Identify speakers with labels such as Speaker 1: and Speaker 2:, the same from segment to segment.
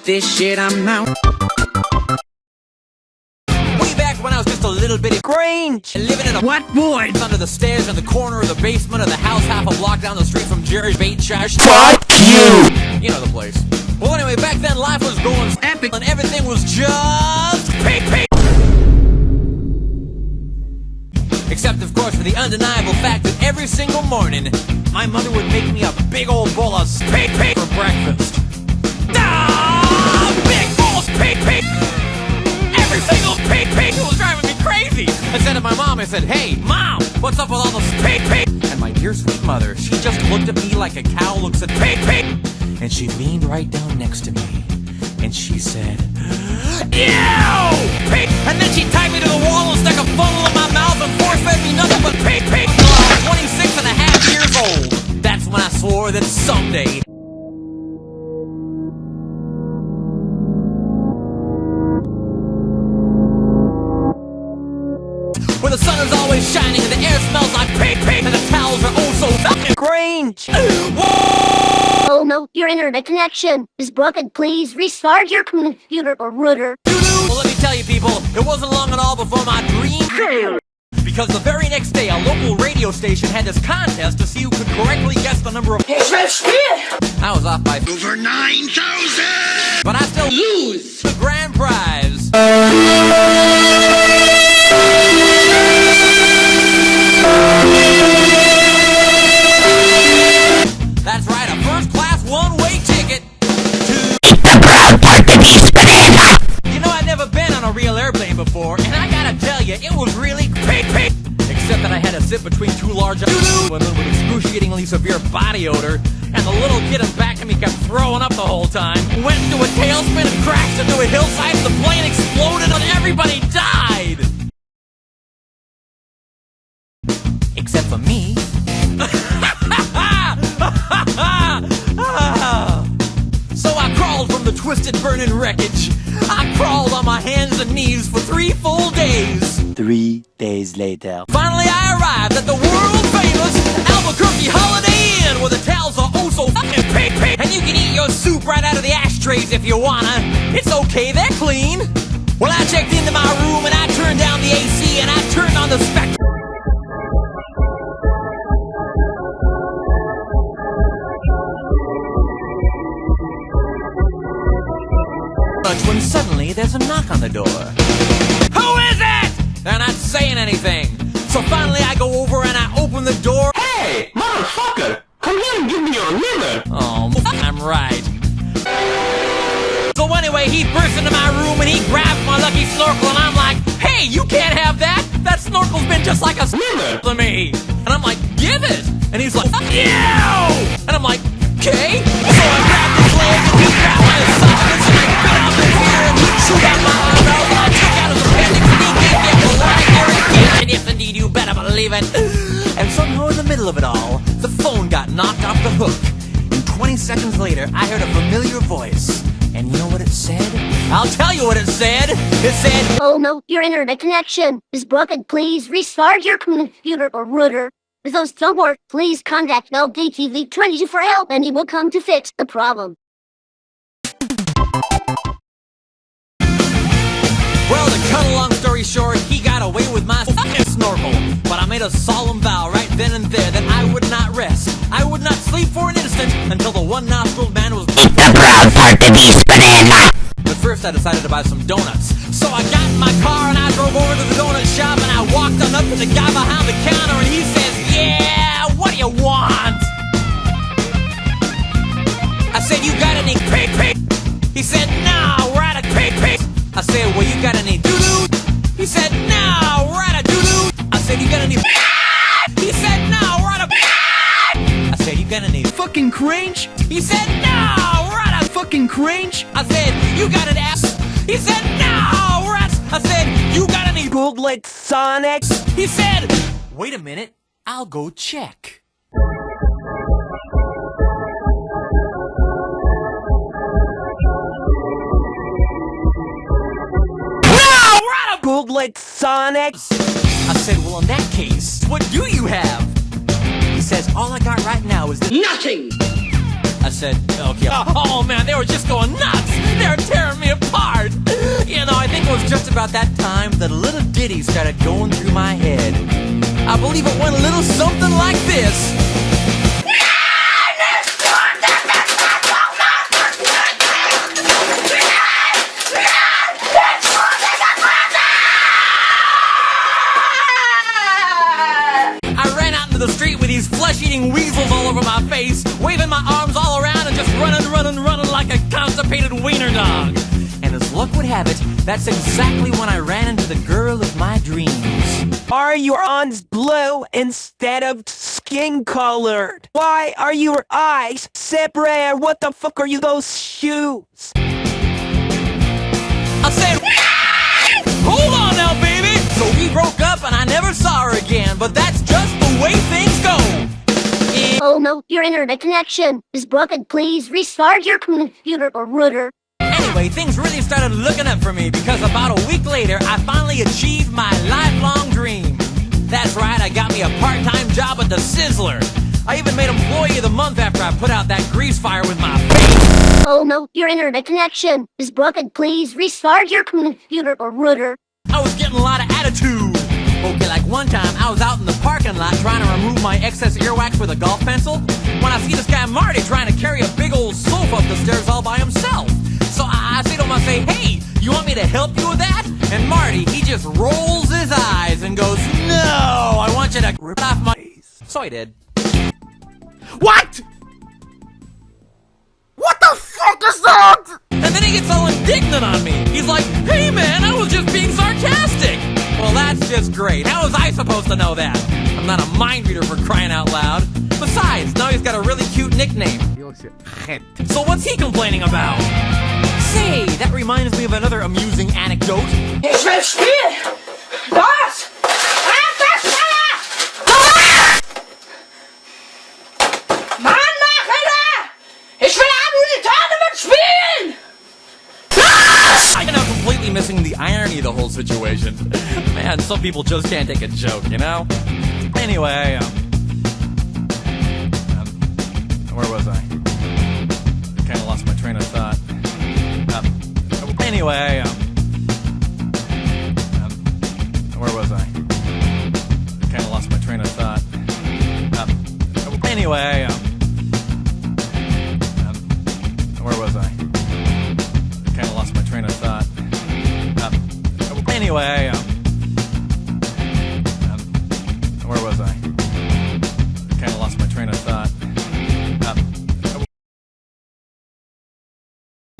Speaker 1: this shit, I'm out.
Speaker 2: Way back when I was just a little bitty
Speaker 3: Grange!
Speaker 2: living in a
Speaker 1: What boy?
Speaker 2: under the stairs in the corner of the basement of the house half a block down the street from Jerry's Bait Shop.
Speaker 3: Fuck you!
Speaker 2: You know the place. Well, anyway, back then life was going
Speaker 1: Epic.
Speaker 2: and everything was just pay. Except, of course, for the undeniable fact that every single morning, my mother would make me a big old bowl of pay for breakfast. Ah, big bowls pay. Every single pay. It was driving me crazy. I said to my mom, I said, "Hey, Mom, what's up with all this pay?" And my dear sweet mother, she just looked at me like a cow looks at pay. And she leaned right down next to me, and she said, "Ew! Pay!" And then she tied me to the wall and stuck a funnel in my mouth and force-fed me nothing but pay until I was 26 and a half years old. That's when I swore that someday where the sun is always shining and the air smells like pay and the towels are oh so fucking
Speaker 3: Grange!
Speaker 4: Oh no, your internet connection is broken. Please restart your computer or router.
Speaker 2: Well, let me tell you people, it wasn't long at all before my dream failed. Because the very next day, a local radio station had this contest to see who could correctly guess the number of I was off by
Speaker 1: Over 9,000!
Speaker 2: but I still lose the grand prize. That's right, a first-class one-way ticket to the proud part to be banana. You know, I've never been on a real airplane before, and I gotta tell you, it was really pay. Except that I had to sit between two large women with excruciatingly severe body odor, and the little kid in back of me kept throwing up the whole time. Went into a tailspin and crashed into a hillside, and the plane exploded and everybody died! Except for me. So I crawled from the twisted, burning wreckage. I crawled on my hands and knees for 3 full days.
Speaker 3: 3 days later.
Speaker 2: Finally, I arrived at the world-famous Albuquerque Holiday Inn, where the towels are oh so fucking pay. And you can eat your soup right out of the ashtrays if you wanna. It's okay, they're clean. Well, I checked into my room and I turned down the AC and I turned on the spectrum. When suddenly there's a knock on the door. Who is it? They're not saying anything. So finally I go over and I open the door.
Speaker 5: Hey, motherfucker! Come here and give me your liver!
Speaker 2: Oh, I'm right. So anyway, he burst into my room and he grabbed my lucky snorkel and I'm like, "Hey, you can't have that! That snorkel's been just like a liver to me!" And I'm like, "Give it!" And he's like, "Ew!" And I'm like, "Okay." So I grabbed his leg and he grabbed my esophagus and I bit out the ear and he chewed out my eyebrows and I took out his appendix and he gave me a polite irrigation. Yes, indeed, you better believe it. And somehow in the middle of it all, the phone got knocked off the hook. And 20 seconds later, I heard a familiar voice. And you know what it said? I'll tell you what it said. It said,
Speaker 4: Oh no, your internet connection is broken. Please restart your computer or router. If those don't work, please contact LDTV 22 for help and he will come to fix the problem.
Speaker 2: well, to cut a long story short, he got away with my fucking snorkel. But I made a solemn vow right then and there that I would not rest. I would not sleep for an instant until the one-nostriled man was
Speaker 3: The proud part to be banana.
Speaker 2: But first I decided to buy some donuts. So I got in my car and I drove over to the donut shop and I walked on up to the guy behind the counter and he says, "Yeah, what do you want?" I said, "You got any pay?" He said, "No, we're out of pay." I said, "Well, you got any doo-doo?" He said, "No, we're out of doo-doo." I said, "You got any?" He said, "No, we're out of." I said, "You got any?"
Speaker 1: Fucking cringe?
Speaker 2: He said, "No, we're out of."
Speaker 1: Fucking cringe?
Speaker 2: I said, "You got an ass?" He said, "No, we're out." I said, "You got any
Speaker 3: Gold like Sonic?
Speaker 2: He said, "Wait a minute, I'll go check." No, we're out of
Speaker 3: Gold like Sonic?
Speaker 2: I said, "Well, in that case, what do you have?" He says, "All I got right now is
Speaker 1: Nothing!
Speaker 2: I said, okay. Oh man, they were just going nuts. They were tearing me apart. You know, I think it was just about that time that a little ditty started going through my head. I believe it went a little something like this. The street with these flesh-eating weasels all over my face, waving my arms all around and just running like a constipated wiener dog. And as luck would have it, that's exactly when I ran into the girl of my dreams.
Speaker 3: Are your eyes blue instead of skin colored? Why are your eyes separate? What the fuck are you those shoes?
Speaker 2: I said, hold on now, baby! So we broke up and I never saw her again, but that's just the way things go.
Speaker 4: Oh no, your internet connection is broken. Please restart your computer or router.
Speaker 2: Anyway, things really started looking up for me because about a week later, I finally achieved my lifelong dream. That's right, I got me a part-time job at the Sizzler. I even made Employee of the Month after I put out that grease fire with my face.
Speaker 4: Oh no, your internet connection is broken. Please restart your computer or router.
Speaker 2: I was getting a lot of attitude. Okay, like one time, I was out in the parking lot trying to remove my excess earwax with a golf pencil when I see this guy Marty trying to carry a big old sofa up the stairs all by himself. So I say to him, I say, hey, you want me to help you with that? And Marty, he just rolls his eyes and goes, no, I want you to rip off my face. So I did.
Speaker 1: What? What the fuck is that?
Speaker 2: And then he gets all indignant on me. He's like, hey man, I was just being sarcastic. Well, that's just great. How was I supposed to know that? I'm not a mind reader for crying out loud. Besides, now he's got a really cute nickname. So what's he complaining about? Say, that reminds me of another amusing anecdote.
Speaker 6: Ich will spielen! Was? Mann, mach wieder! Ich will auch nur die Tournament spielen!
Speaker 2: I'm now completely missing the irony of the whole situation. Man, some people just can't take a joke, you know? Anyway, where was I? Kinda lost my train of thought. Anyway, where was I? Kinda lost my train of thought. Anyway, where was I? Kinda lost my train of thought. Anyway, where was I? Kinda lost my train of thought.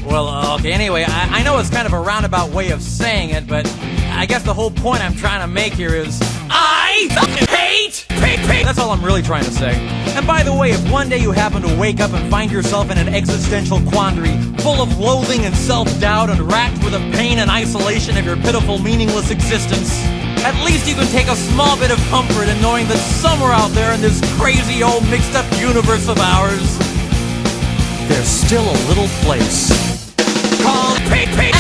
Speaker 2: Well, okay, anyway, I know it's kind of a roundabout way of saying it, but I guess the whole point I'm trying to make here is I hate. That's all I'm really trying to say. And by the way, if one day you happen to wake up and find yourself in an existential quandary, full of loathing and self-doubt and racked with the pain and isolation of your pitiful, meaningless existence, at least you can take a small bit of comfort in knowing that somewhere out there in this crazy old mixed-up universe of ours, there's still a little place called Alan.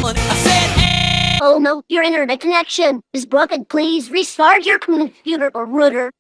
Speaker 2: I said,
Speaker 4: Oh no, your internet connection is broken. Please restart your computer or router.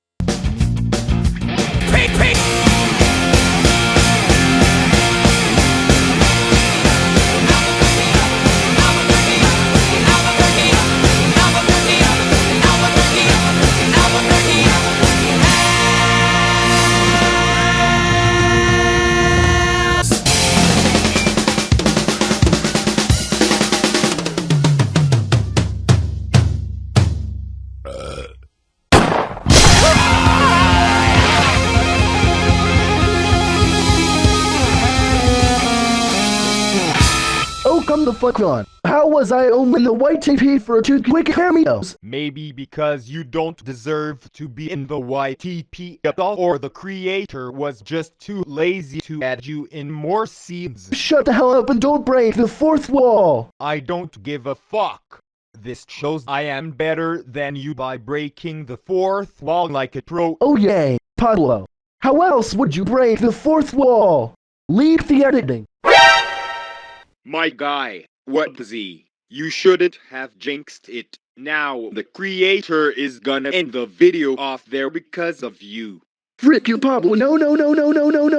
Speaker 7: Come the fuck on. How was I only the white TP for 2 quick cameos?
Speaker 8: Maybe because you don't deserve to be in the YTP at all, or the creator was just too lazy to add you in more scenes.
Speaker 7: Shut the hell up and don't break the fourth wall.
Speaker 8: I don't give a fuck. This shows I am better than you by breaking the fourth wall like a pro.
Speaker 7: Oh yay, Pablo. How else would you break the fourth wall? Leave the editing.
Speaker 9: My guy, what the Z? You shouldn't have jinxed it.
Speaker 8: Now, the creator is gonna end the video off there because of you.
Speaker 7: Frick you, Pablo. No, no, no, no, no, no,